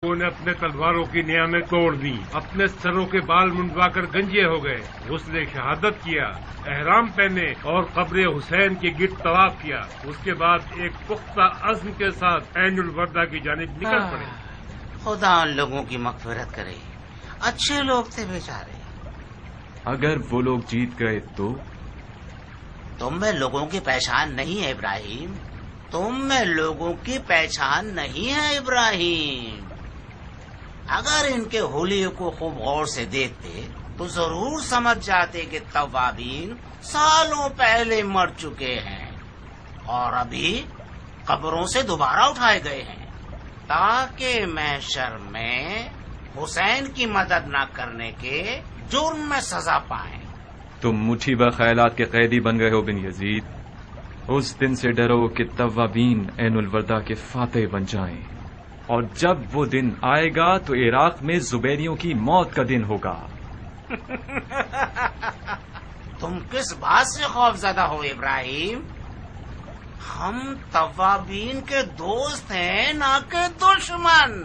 نے اپنے تلواروں کی نیامیں توڑ دی، اپنے سروں کے بال منڈوا کر گنجے ہو گئے، غسل شہادت کیا، احرام پہنے اور قبر حسین کے گرد طواف کیا۔ اس کے بعد ایک پختہ عزم کے ساتھ عین الوردہ کی جانب نکل پڑے۔ خدا ان لوگوں کی مغفرت کرے، اچھے لوگ تھے بیچارے۔ اگر وہ لوگ جیت گئے تو؟ تم میں لوگوں کی پہچان نہیں ہے ابراہیم، تم میں لوگوں کی پہچان نہیں ہے ابراہیم۔ اگر ان کے حلیے کو خوب غور سے دیکھتے تو ضرور سمجھ جاتے کہ توابین سالوں پہلے مر چکے ہیں اور ابھی قبروں سے دوبارہ اٹھائے گئے ہیں تاکہ محشر میں حسین کی مدد نہ کرنے کے جرم میں سزا پائیں۔ تم مٹھی بہ خیالات کے قیدی بن گئے ہو بن یزید۔ اس دن سے ڈرو کہ توابین عین الوردہ کے فاتح بن جائیں، اور جب وہ دن آئے گا تو عراق میں زبیریوں کی موت کا دن ہوگا۔ تم کس بات سے خوف زدہ ہو ابراہیم؟ ہم توابین کے دوست ہیں نہ کہ دشمن۔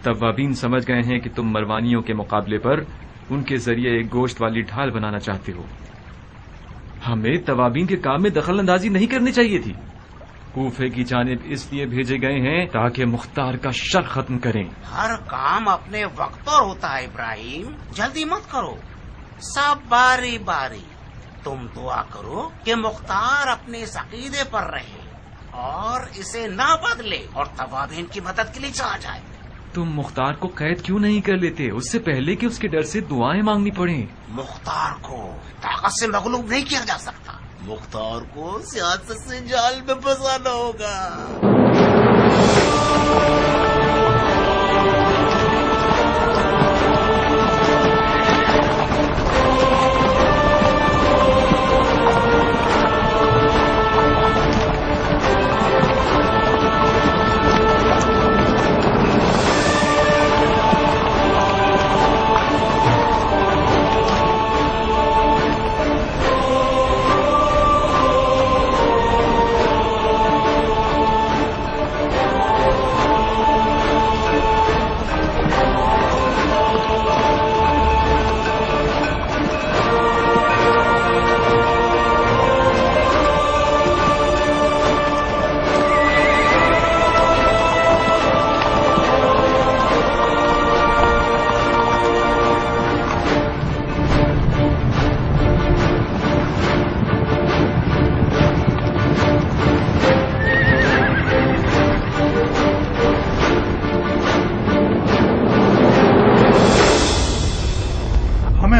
توابین سمجھ گئے ہیں کہ تم مروانیوں کے مقابلے پر ان کے ذریعے ایک گوشت والی ڈھال بنانا چاہتے ہو۔ ہمیں توابین کے کام میں دخل اندازی نہیں کرنی چاہیے تھی۔ کوفے کی جانب اس لیے بھیجے گئے ہیں تاکہ مختار کا شر ختم کریں۔ ہر کام اپنے وقت پر ہوتا ہے ابراہیم، جلدی مت کرو، سب باری باری۔ تم دعا کرو کہ مختار اپنے اس عقیدے پر رہے اور اسے نہ بدلے اور توابین کی مدد کے لیے چلا جائے۔ تم مختار کو قید کیوں نہیں کر لیتے اس سے پہلے کہ اس کے ڈر سے دعائیں مانگنی پڑیں؟ مختار کو طاقت سے مغلوب نہیں کیا جا سکتا، مختار کو سیاست سے جال میں پھنسانا ہوگا۔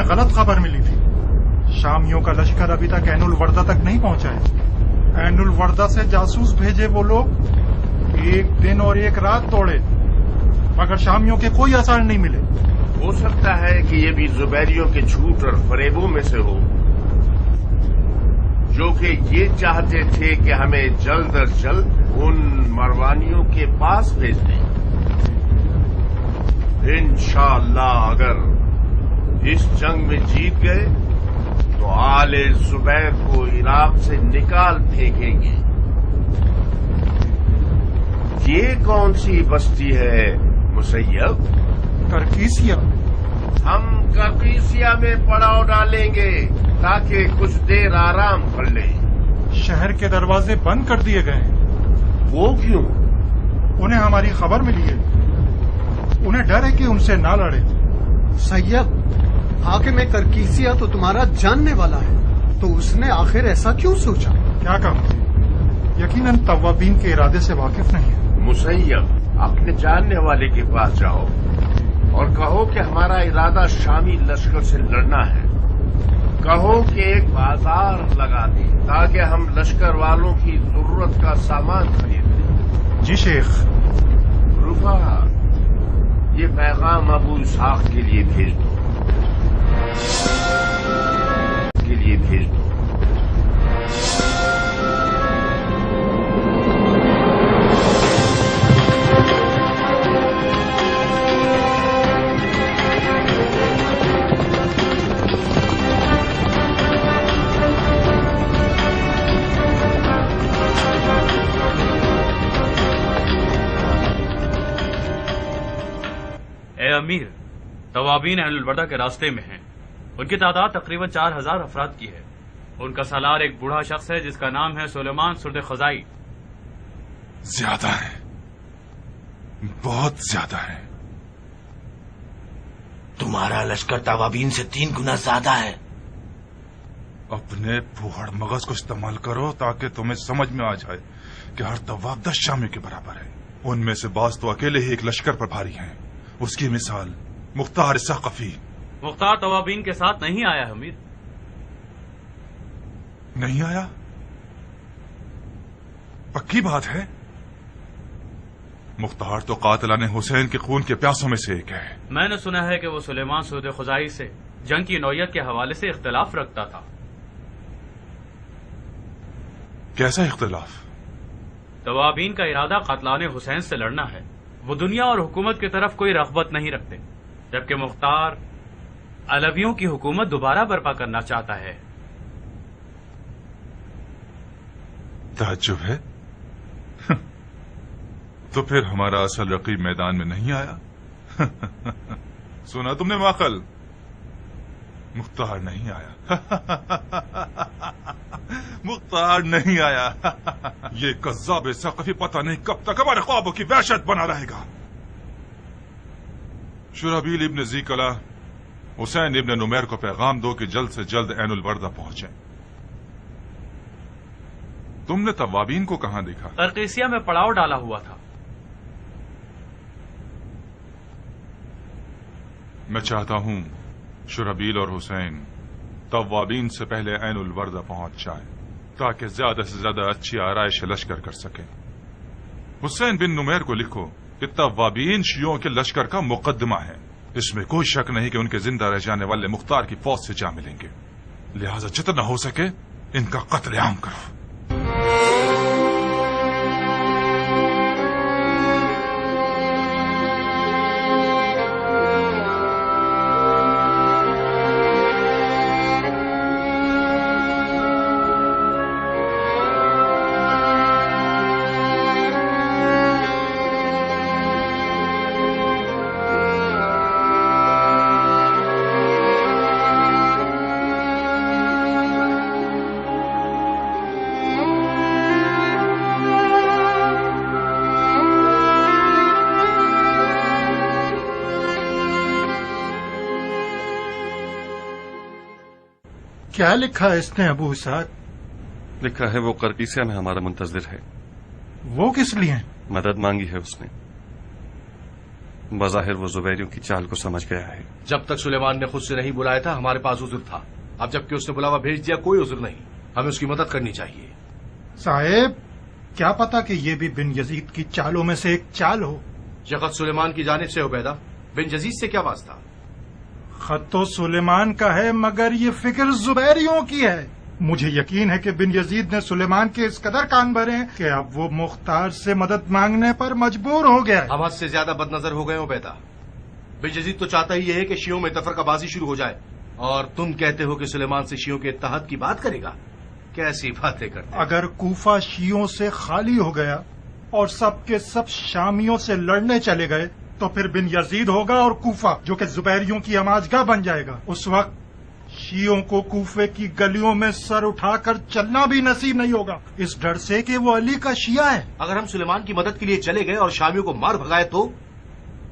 غلط خبر ملی تھی، شامیوں کا لشکر ابھی تک عین الوردہ تک نہیں پہنچا ہے۔ عین الوردہ سے جاسوس بھیجے وہ لوگ ایک دن اور ایک رات توڑے مگر شامیوں کے کوئی آثار نہیں ملے۔ ہو سکتا ہے کہ یہ بھی زبیریوں کے جھوٹ اور فریبوں میں سے ہو، جو کہ یہ چاہتے تھے کہ ہمیں جلد از جلد ان مروانیوں کے پاس بھیج دیں۔ انشاءاللہ اگر اس جنگ میں جیت گئے تو آل زبیر کو عراق سے نکال پھینکیں گے۔ یہ کون سی بستی ہے مسیب؟ کرکیسیا۔ ہم کرکیسیا میں پڑاؤ ڈالیں گے تاکہ کچھ دیر آرام کر لیں۔ شہر کے دروازے بند کر دیے گئے ہیں۔ وہ کیوں؟ انہیں ہماری خبر ملی ہے، انہیں ڈر ہے کہ ان سے نہ لڑے۔ سید، حاکم کرکیسیا تو تمہارا جاننے والا ہے، تو اس نے آخر ایسا کیوں سوچا؟ کیا کہوں، یقیناً توابین کے ارادے سے واقف نہیں ہے۔ مسیب، اپنے جاننے والے کے پاس جاؤ اور کہو کہ ہمارا ارادہ شامی لشکر سے لڑنا ہے۔ کہو کہ ایک بازار لگا دیں تاکہ ہم لشکر والوں کی ضرورت کا سامان خرید لیں۔ جی شیخ۔ رفا، یہ پیغام ابو اسحاق کے لیے بھیج دو۔ توابین اہل البردہ کے راستے میں ہیں. ان کی تعداد تقریباً 4000 افراد کی ہے. ان کا سالار ایک بوڑھا شخص ہے جس کا نام ہے سلیمان سرد خزائی. زیادہ ہے، بہت زیادہ ہے. تمہارا لشکر توابین سے 3 گنا زیادہ ہے. اپنے پھوہڑ مغز کو استعمال کرو تاکہ تمہیں سمجھ میں آ جائے کہ ہر تواب 10 شامی کے برابر ہے. ان میں سے بعض تو اکیلے ہی ایک لشکر پر بھاری ہیں. اس کی مثال مختار ثقفی. مختار توابین کے ساتھ نہیں آیا حمید. نہیں آیا؟ پکی بات ہے. مختار تو قاتلان حسین کے خون کے پیاسوں میں سے ایک ہے. میں نے سنا ہے کہ وہ سلیمان سرد خزائی سے جنگ کی نوعیت کے حوالے سے اختلاف رکھتا تھا. کیسا اختلاف؟ توابین کا ارادہ قاتلان حسین سے لڑنا ہے. وہ دنیا اور حکومت کی طرف کوئی رغبت نہیں رکھتے، جبکہ مختار علویوں کی حکومت دوبارہ برپا کرنا چاہتا ہے. تعجب ہے. تو پھر ہمارا اصل رقیب میدان میں نہیں آیا؟ سنا تم نے ماقل؟ مختار نہیں آیا. مختار نہیں آیا. یہ کذاب ثقفی پتہ نہیں کب تک ہمارے خوابوں کی وحشت بنا رہے گا. شرحبیل ابن زیکلا حسین ابن نمیر کو پیغام دو کہ جلد سے جلد عین البردہ پہنچیں. تم نے توابین کو کہاں دیکھا؟ قرقیسیہ میں پڑاؤ ڈالا ہوا تھا. میں چاہتا ہوں شرحبیل اور حسین توابین سے پہلے عین البردہ پہنچ جائیں تاکہ زیادہ سے زیادہ اچھی آرائش لشکر کر سکیں. حسین بن نمیر کو لکھو کہ توابین شیعوں کے لشکر کا مقدمہ ہے. اس میں کوئی شک نہیں کہ ان کے زندہ رہ جانے والے مختار کی فوج سے جا ملیں گے. لہذا جتنا ہو سکے ان کا قتل عام کرو. کیا لکھا ہے اس نے ابو اسحاق؟ لکھا ہے وہ قرقیسیہ میں ہمارا منتظر ہے. وہ کس لیے؟ مدد مانگی ہے اس نے. بظاہر وہ زبیریوں کی چال کو سمجھ گیا ہے. جب تک سلیمان نے خود سے نہیں بلایا تھا ہمارے پاس عذر تھا. اب جب کہ اس نے بلاوا بھیج دیا کوئی عذر نہیں. ہمیں اس کی مدد کرنی چاہیے. صاحب کیا پتا کہ یہ بھی بن یزید کی چالوں میں سے ایک چال ہو. یہ خط سلیمان کی جانب سے عبیدہ. بن یزید سے کیا واسطہ؟ خط تو سلیمان کا ہے مگر یہ فکر زبیریوں کی ہے. مجھے یقین ہے کہ بن یزید نے سلیمان کے اس قدر کان بھرے ہیں کہ اب وہ مختار سے مدد مانگنے پر مجبور ہو گیا ہے. ہم حد سے زیادہ بد نظر ہو گئے ہو عبیدہ. بن یزید تو چاہتا ہی یہ ہے کہ شیعوں میں تفرقہ بازی شروع ہو جائے اور تم کہتے ہو کہ سلیمان سے شیعوں کے اتحاد کی بات کرے گا. کیسی باتیں کرتے. اگر کوفہ شیعوں سے خالی ہو گیا اور سب کے سب شامیوں سے لڑنے چلے گئے تو پھر بن یزید ہوگا اور کوفہ جو کہ زبیریوں کی اماجگاہ بن جائے گا. اس وقت شیعوں کو کوفے کی گلیوں میں سر اٹھا کر چلنا بھی نصیب نہیں ہوگا اس ڈر سے کہ وہ علی کا شیعہ ہے. اگر ہم سلیمان کی مدد کے لیے چلے گئے اور شامیوں کو مار بھگائے تو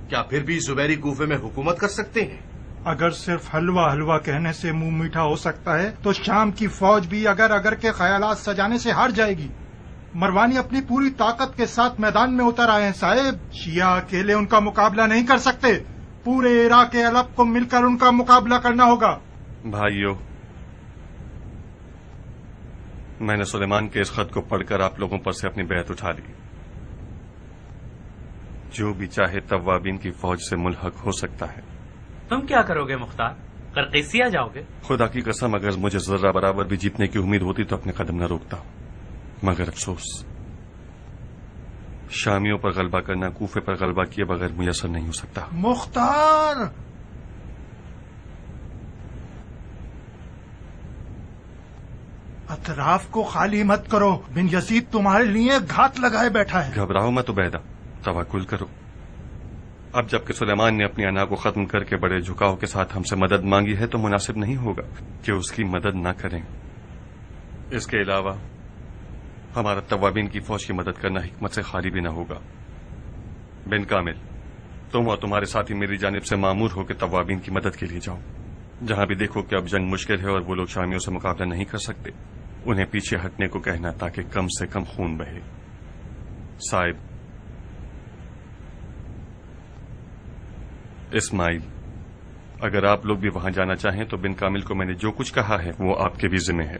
کیا پھر بھی زبیری کوفے میں حکومت کر سکتے ہیں؟ اگر صرف حلوہ حلوہ کہنے سے منہ میٹھا ہو سکتا ہے تو شام کی فوج بھی اگر کے خیالات سجانے سے ہار جائے گی. مروانی اپنی پوری طاقت کے ساتھ میدان میں اتر آئے ہیں صاحب. شیعہ اکیلے ان کا مقابلہ نہیں کر سکتے. پورے عراق علب کو مل کر ان کا مقابلہ کرنا ہوگا. بھائیو، میں نے سلیمان کے اس خط کو پڑھ کر آپ لوگوں پر سے اپنی بیعت اٹھا لی. جو بھی چاہے توابین کی فوج سے ملحق ہو سکتا ہے. تم کیا کرو گے مختار؟ قرقیسیہ جاؤ گے؟ خدا کی قسم اگر مجھے ذرہ برابر بھی جیتنے کی امید ہوتی تو اپنے قدم نہ روکتا. مگر افسوس شامیوں پر غلبہ کرنا کوفے پر غلبہ کیے بغیر میسر نہیں ہو سکتا. مختار، اطراف کو خالی مت کرو. بن یزید تمہارے لیے گھات لگائے بیٹھا ہے. گھبراؤ مت عبیدہ، توکل کرو. اب جبکہ سلیمان نے اپنی انا کو ختم کر کے بڑے جھکاؤ کے ساتھ ہم سے مدد مانگی ہے تو مناسب نہیں ہوگا کہ اس کی مدد نہ کریں. اس کے علاوہ ہمارا توابین کی فوج کی مدد کرنا حکمت سے خالی بھی نہ ہوگا. بن کامل، تم اور تمہارے ساتھی میری جانب سے مامور ہو کہ توابین کی مدد کے لیے جاؤ. جہاں بھی دیکھو کہ اب جنگ مشکل ہے اور وہ لوگ شامیوں سے مقابلہ نہیں کر سکتے، انہیں پیچھے ہٹنے کو کہنا تاکہ کم سے کم خون بہے. صاحب اسماعیل، اگر آپ لوگ بھی وہاں جانا چاہیں تو بن کامل کو میں نے جو کچھ کہا ہے وہ آپ کے بھی ذمہ ہے.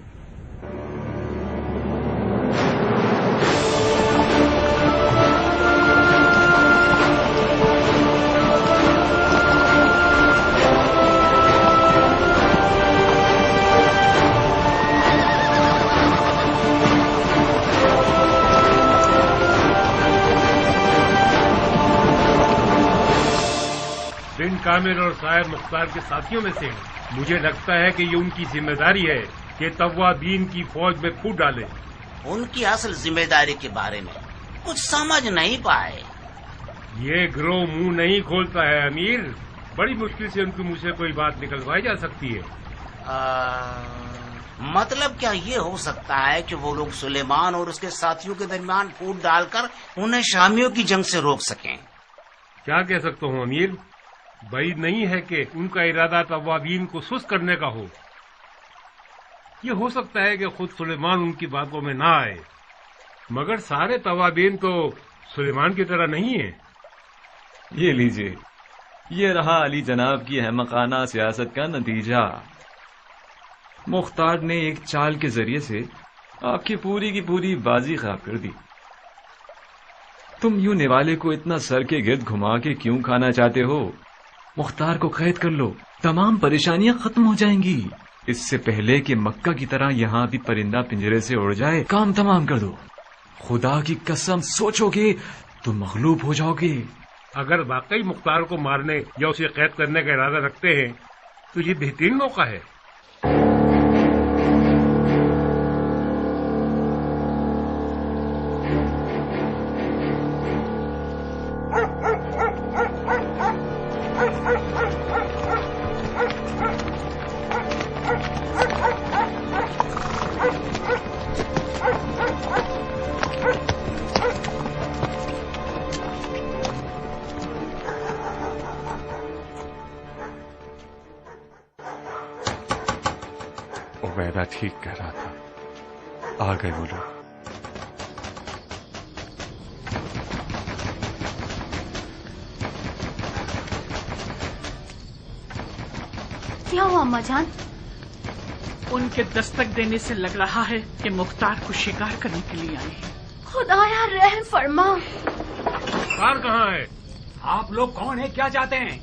بن کامل اور صاحب مختار کے ساتھیوں میں سے ہیں. مجھے لگتا ہے کہ یہ ان کی ذمہ داری ہے کہ توابین کی فوج میں پھوٹ ڈالے. ان کی اصل ذمہ داری کے بارے میں کچھ سمجھ نہیں پائے. یہ گروہ منہ نہیں کھولتا ہے امیر. بڑی مشکل سے ان کے منہ سے کوئی بات نکلوائی جا سکتی ہے. مطلب کیا یہ ہو سکتا ہے کہ وہ لوگ سلیمان اور اس کے ساتھیوں کے درمیان پھوٹ ڈال کر انہیں شامیوں کی جنگ سے روک سکیں؟ کیا کہہ سکتا ہوں امیر. بعید نہیں ہے کہ ان کا ارادہ توابین کو سست کرنے کا ہو. یہ ہو سکتا ہے کہ خود سلیمان ان کی باتوں میں نہ آئے، مگر سارے توابین تو سلیمان کی طرح نہیں ہیں. یہ لیجئے، یہ رہا علی جناب کی احمقانہ سیاست کا نتیجہ. مختار نے ایک چال کے ذریعے سے آپ کی پوری بازی خراب کر دی. تم یوں نوالے کو اتنا سر کے گرد گھما کے کیوں کھانا چاہتے ہو؟ مختار کو قید کر لو، تمام پریشانیاں ختم ہو جائیں گی. اس سے پہلے کہ مکہ کی طرح یہاں بھی پرندہ پنجرے سے اڑ جائے کام تمام کر دو. خدا کی قسم سوچو گے تو مغلوب ہو جاؤ گے. اگر واقعی مختار کو مارنے یا اسے قید کرنے کا ارادہ رکھتے ہیں تو یہ بہترین موقع ہے. عبیدہ ٹھیک کہہ رہا تھا، آ گئے وہ لوگ. کیا ہوا اما جان؟ ان کے دستک دینے سے لگ رہا ہے کہ مختار کو شکار کرنے کے لیے آئے ہیں. خدایا رحم فرما. مختار کہاں ہے؟ آپ لوگ کون ہیں؟ کیا چاہتے ہیں؟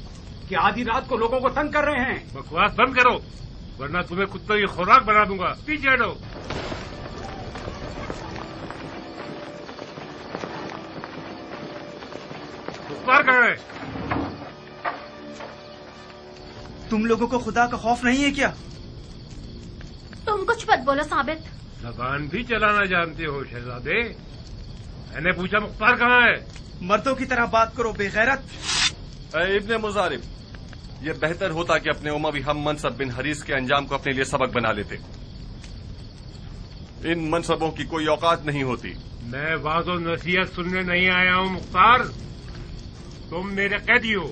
کہ آدھی رات کو لوگوں کو تنگ کر رہے ہیں؟ بکواس بند کرو ورنہ تمہیں کتوں کی خوراک بنا دوں گا. پیچھے ہٹو. مختار کہاں ہے؟ تم لوگوں کو خدا کا خوف نہیں ہے کیا؟ تم کچھ مت بولو ثابت. زبان بھی چلانا جانتے ہو شہزادے. میں نے پوچھا مختار کہاں ہے؟ مردوں کی طرح بات کرو بے غیرت. اے ابن مزارب، یہ بہتر ہوتا کہ اپنے اموی ہم منصب بن حریث کے انجام کو اپنے لیے سبق بنا لیتے. ان منصبوں کی کوئی اوقات نہیں ہوتی. میں واضح و نصیحت سننے نہیں آیا ہوں مختار. تم میرے قیدی ہو.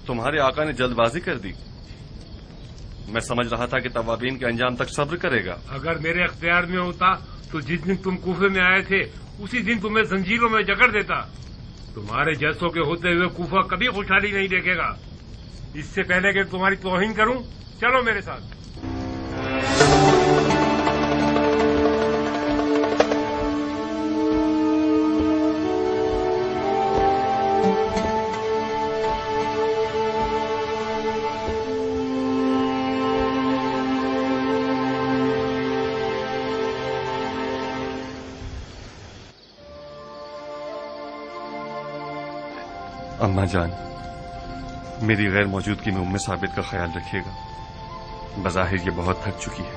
تمہارے آقا نے جلد بازی کر دی. میں سمجھ رہا تھا کہ توابین کے انجام تک صبر کرے گا. اگر میرے اختیار میں ہوتا تو جس دن تم کوفے میں آئے تھے اسی دن تمہیں زنجیروں میں جکڑ دیتا. تمہارے جیسوں کے ہوتے ہوئے کوفہ کبھی خوشحالی نہیں دیکھے گا. اس سے پہلے کہ تمہاری توہین کروں، چلو میرے ساتھ. اماں جان، میری غیر موجودگی میں ام ثابت کا خیال رکھیے گا. بظاہر یہ بہت تھک چکی ہے.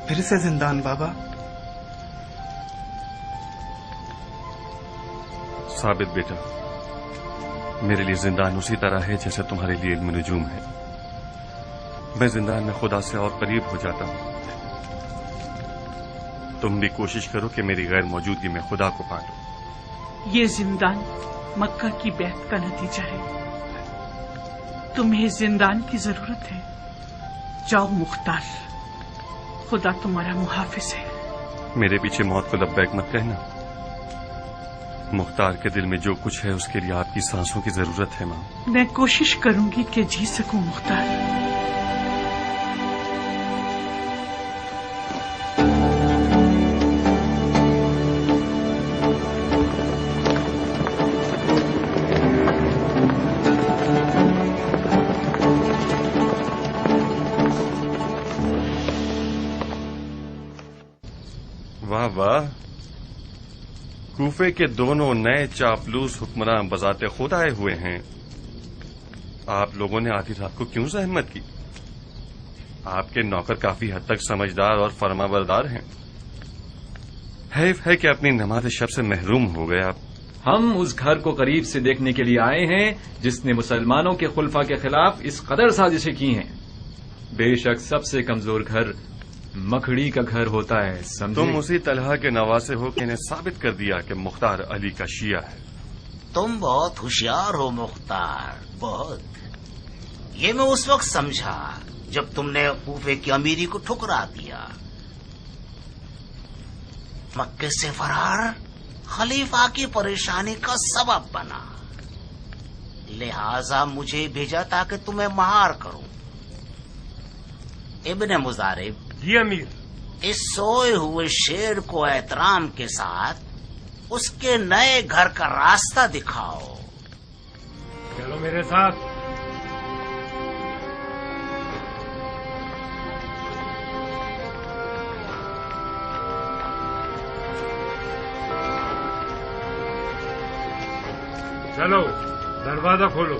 پھر سے زندان بابا؟ ثابت بیٹا، میرے لیے زندان اسی طرح ہے جیسے تمہارے لیے علم نجوم ہے. میں زندان میں خدا سے اور قریب ہو جاتا ہوں. تم بھی کوشش کرو کہ میری غیر موجودگی میں خدا کو پا لو. یہ زندان مکہ کی بیعت کا نتیجہ ہے. تمہیں زندان کی ضرورت ہے. جاؤ مختار، خدا تمہارا محافظ ہے. میرے پیچھے موت کو لبیک مت کہنا. مختار کے دل میں جو کچھ ہے اس کے لیے آپ کی سانسوں کی ضرورت ہے ماں. میں کوشش کروں گی کہ جی سکوں مختار. واہ واہ، کوفے کے دونوں نئے چاپلوس حکمران بذات خود آئے ہوئے ہیں. آپ لوگوں نے آدھی رات کو کیوں زحمت کی؟ آپ کے نوکر کافی حد تک سمجھدار اور فرما بردار ہیں. حیف ہے کہ اپنی نماز شب سے محروم ہو گئے آپ. ہم اس گھر کو قریب سے دیکھنے کے لیے آئے ہیں جس نے مسلمانوں کے خلفاء کے خلاف اس قدر سازشیں کی ہیں. بے شک سب سے کمزور گھر مکڑی کا گھر ہوتا ہے، سمجھے؟ تم اسی طلحہ کے نواسے ہو کہ انہیں ثابت کر دیا کہ مختار علی کا شیعہ ہے. تم بہت ہوشیار ہو مختار، بہت. یہ میں اس وقت سمجھا جب تم نے کوفے کی امیری کو ٹھکرا دیا. مکے سے فرار خلیفہ کی پریشانی کا سبب بنا، لہذا مجھے بھیجا تاکہ تمہیں مہار کروں. ابن مزارب، جی امیر. اس سوئے ہوئے شیر کو احترام کے ساتھ اس کے نئے گھر کا راستہ دکھاؤ. چلو میرے ساتھ. چلو دروازہ کھولو.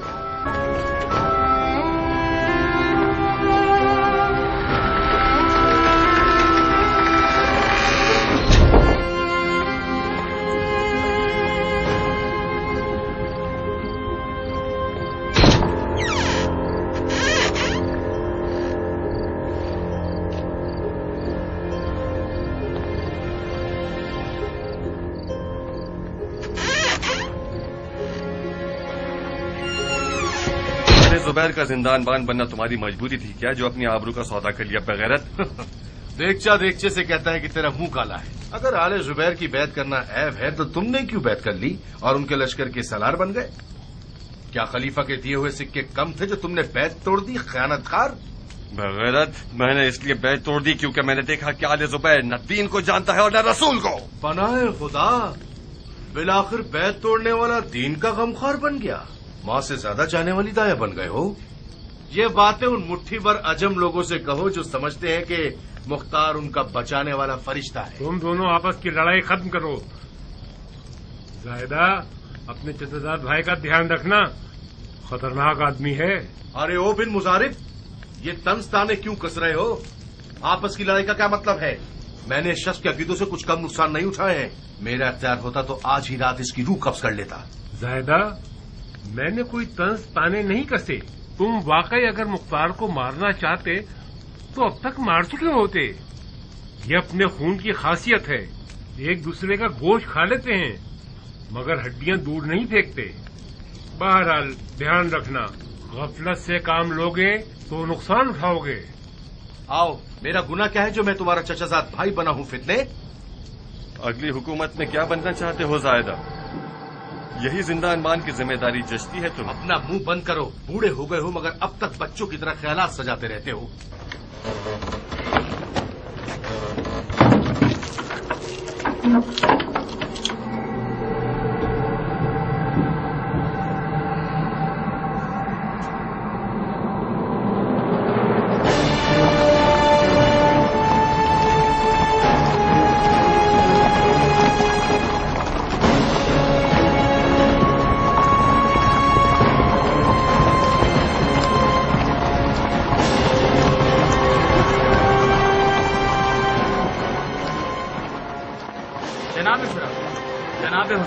زبیر کا زندان بان بننا تمہاری مجبوری تھی کیا، جو اپنی آبرو کا سودا کر لیا بغیرت؟ دیکچا دیکچے سے کہتا ہے کہ تیرا منہ کالا ہے. اگر آل زبیر کی بیعت کرنا عیب ہے تو تم نے کیوں بیعت کر لی اور ان کے لشکر کے سالار بن گئے؟ کیا خلیفہ کے دیے ہوئے سکے کم تھے جو تم نے بیعت توڑ دی، خیانت کار؟ بغیرت، میں نے اس لیے بیعت توڑ دی کیونکہ میں نے دیکھا کہ آل زبیر نہ دین کو جانتا ہے اور نہ رسول کو. پناہ خدا، بالآخر بیعت توڑنے والا دین کا غمخوار بن گیا، ماں سے زیادہ چاہنے والی دایا بن گئے ہو. یہ باتیں ان مٹھی بھر عجم لوگوں سے کہو جو سمجھتے ہیں کہ مختار ان کا بچانے والا فرشتہ ہے. تم دونوں آپس کی لڑائی ختم کرو. زاہدہ، اپنے چچزاد بھائی کا دھیان رکھنا، خطرناک آدمی ہے. ارے او بن مزارب، یہ طنز تانے کیوں کس رہے ہو؟ آپس کی لڑائی کا کیا مطلب ہے؟ میں نے اس شخص کے عقیدوں سے کچھ کم نقصان نہیں اٹھائے ہیں. میرا اختیار ہوتا تو آج ہی رات اس کی روح قبض کر لیتا. زاہدہ، میں نے کوئی طنز تانے نہیں کسے. تم واقعی اگر مختار کو مارنا چاہتے تو اب تک مار چکے ہوتے. یہ اپنے خون کی خاصیت ہے، ایک دوسرے کا گوشت کھا لیتے ہیں مگر ہڈیاں دور نہیں پھینکتے. بہرحال دھیان رکھنا، غفلت سے کام لوگے تو نقصان اٹھاؤ گے. آؤ، میرا گناہ کیا ہے جو میں تمہارا چچازاد بھائی بنا ہوں فتنے؟ اگلی حکومت میں کیا بننا چاہتے ہو زائدہ؟ یہی زندان بان کی ذمہ داری جچتی ہے تم؟ اپنا منہ بند کرو. بوڑھے ہو گئے ہو مگر اب تک بچوں کی طرح خیالات سجاتے رہتے ہو.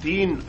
3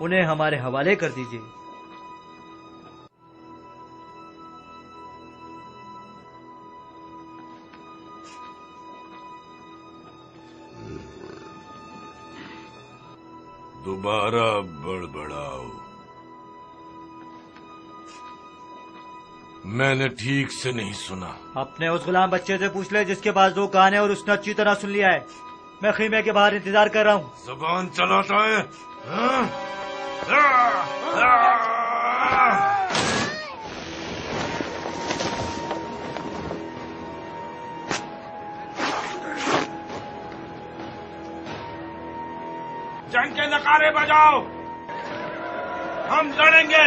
انہیں ہمارے حوالے کر دیجیے۔ دوبارہ بڑبڑاؤ، میں نے ٹھیک سے نہیں سنا۔ اپنے اس غلام بچے سے پوچھ لے جس کے پاس 2 کان ہیں اور اس نے اچھی طرح سن لیا ہے۔ میں خیمے کے باہر انتظار کر رہا ہوں۔ زبان چلاتا ہے ہاں؟ جنگ کے نعرے بجاؤ، ہم لڑیں گے۔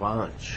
5,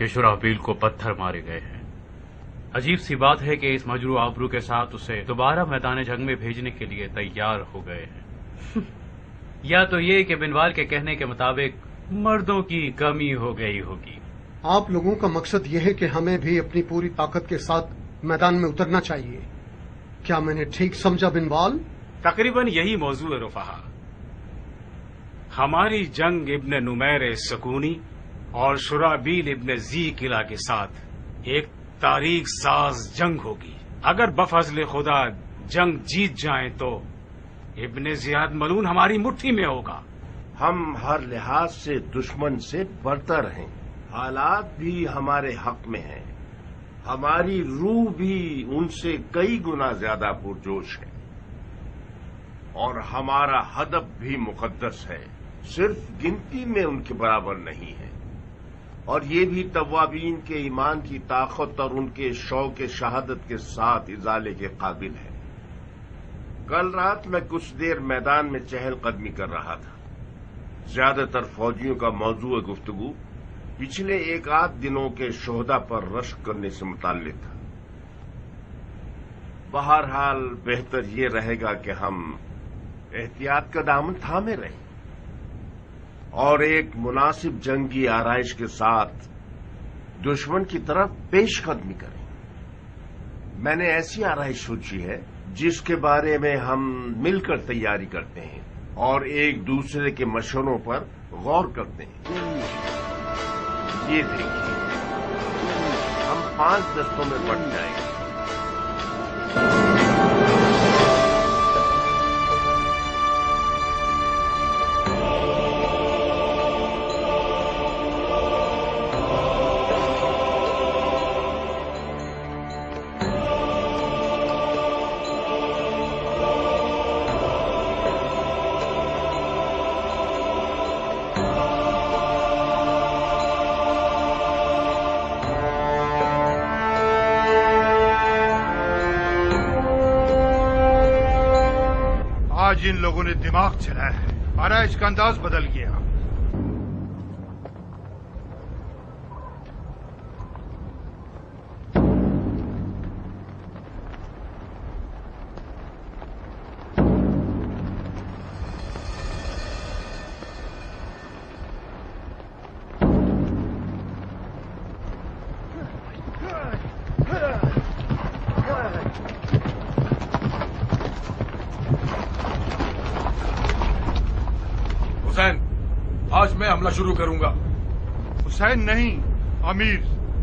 کہ شرحبیل کو پتھر مارے گئے ہیں۔ عجیب سی بات ہے کہ اس مجروح آبرو کے ساتھ اسے دوبارہ میدان جنگ میں بھیجنے کے لیے تیار ہو گئے ہیں۔ یا تو یہ کہ بنوال کے کہنے کے مطابق مردوں کی کمی ہو گئی ہوگی۔ آپ لوگوں کا مقصد یہ ہے کہ ہمیں بھی اپنی پوری طاقت کے ساتھ میدان میں اترنا چاہیے، کیا میں نے ٹھیک سمجھا بنوال؟ تقریباً یہی موضوع ہے رفاہا۔ ہماری جنگ ابن نمیر سکونی اور شرحبیل ابن ذی قلعہ کے ساتھ ایک تاریخ ساز جنگ ہوگی۔ اگر بفضل خدا جنگ جیت جائیں تو ابن زیاد ملون ہماری مٹھی میں ہوگا۔ ہم ہر لحاظ سے دشمن سے برتر ہیں، حالات بھی ہمارے حق میں ہیں، ہماری روح بھی ان سے کئی گنا زیادہ پرجوش ہے، اور ہمارا ہدف بھی مقدس ہے، صرف گنتی میں ان کے برابر نہیں ہے، اور یہ بھی توابین کے ایمان کی طاقت اور ان کے شوق شہادت کے ساتھ ازالے کے قابل ہے۔ کل رات میں کچھ دیر میدان میں چہل قدمی کر رہا تھا۔ زیادہ تر فوجیوں کا موضوع گفتگو پچھلے ایک آدھ دنوں کے شہداء پر رشک کرنے سے متعلق تھا۔ بہرحال بہتر یہ رہے گا کہ ہم احتیاط کا دامن تھامے رہیں اور ایک مناسب جنگی آرائش کے ساتھ دشمن کی طرف پیش قدمی کریں۔ میں نے ایسی آرائش سوچی ہے جس کے بارے میں ہم مل کر تیاری کرتے ہیں اور ایک دوسرے کے مشوروں پر غور کرتے ہیں۔ یہ دیکھیے، ہم 5 دستوں میں بٹ جائیں گے۔ آج ان لوگوں نے دماغ چلایا ہے، آرائش کا انداز بدل گیا۔ آج میں حملہ شروع کروں گا۔ حسین نہیں، امیر،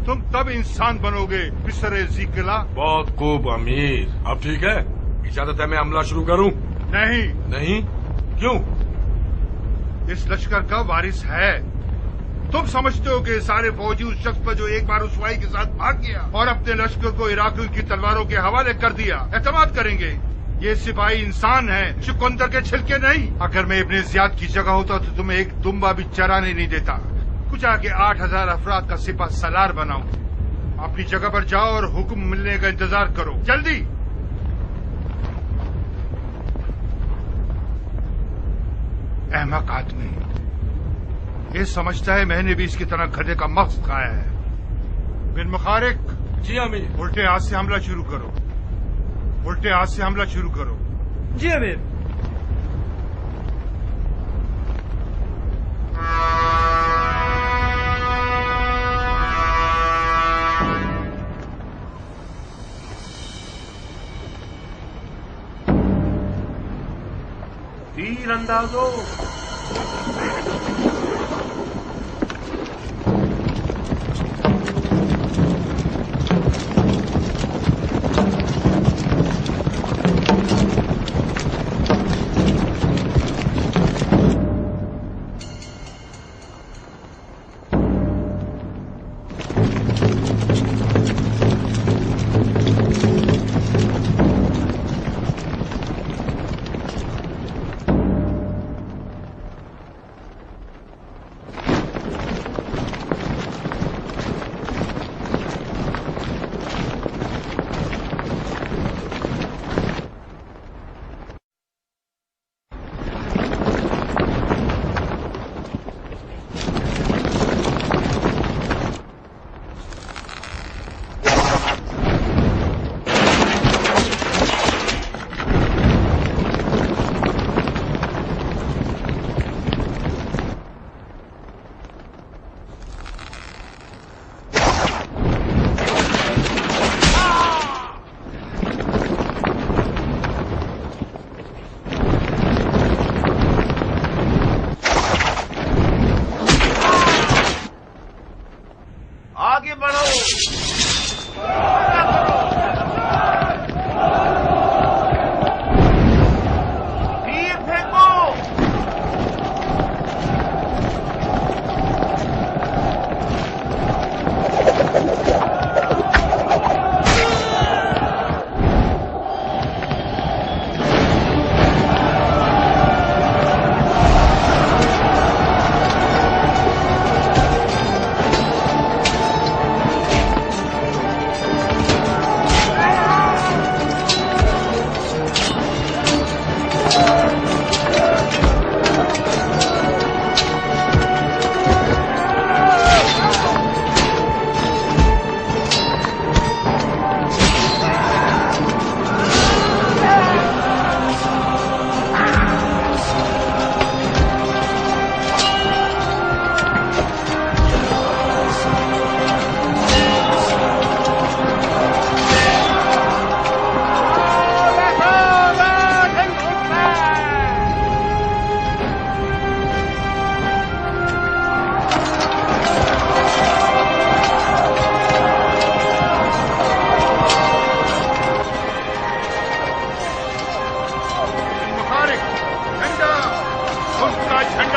تم تب انسان بنو گے مصر ذی قلعہ۔ بہت خوب امیر، اب ٹھیک ہے، اجازت ہے میں حملہ شروع کروں؟ نہیں۔ نہیں؟ کیوں؟ اس لشکر کا وارث ہے۔ تم سمجھتے ہو کہ سارے فوجی اس شخص پر جو ایک بار رسوائی کے ساتھ بھاگ گیا اور اپنے لشکر کو عراقیوں کی تلواروں کے حوالے کر دیا اعتماد کریں گے؟ یہ سپاہی انسان ہے، چقندر کے چھلکے نہیں۔ اگر میں ابن زیاد کی جگہ ہوتا تو تمہیں ایک دمبا بھی چرانے نہیں دیتا، کچھ آگے 8000 افراد کا سپہ سالار بناؤں۔ اپنی جگہ پر جاؤ اور حکم ملنے کا انتظار کرو، جلدی۔ احمق آدمی، یہ سمجھتا ہے میں نے بھی اس کی طرح گدھے کا مغز کھایا ہے۔ بن مخارق، جی امیر۔ الٹے ہاتھ سے حملہ شروع کرو، الٹے ہاتھ سے حملہ شروع کرو۔ جی امیر۔ تیر اندازو۔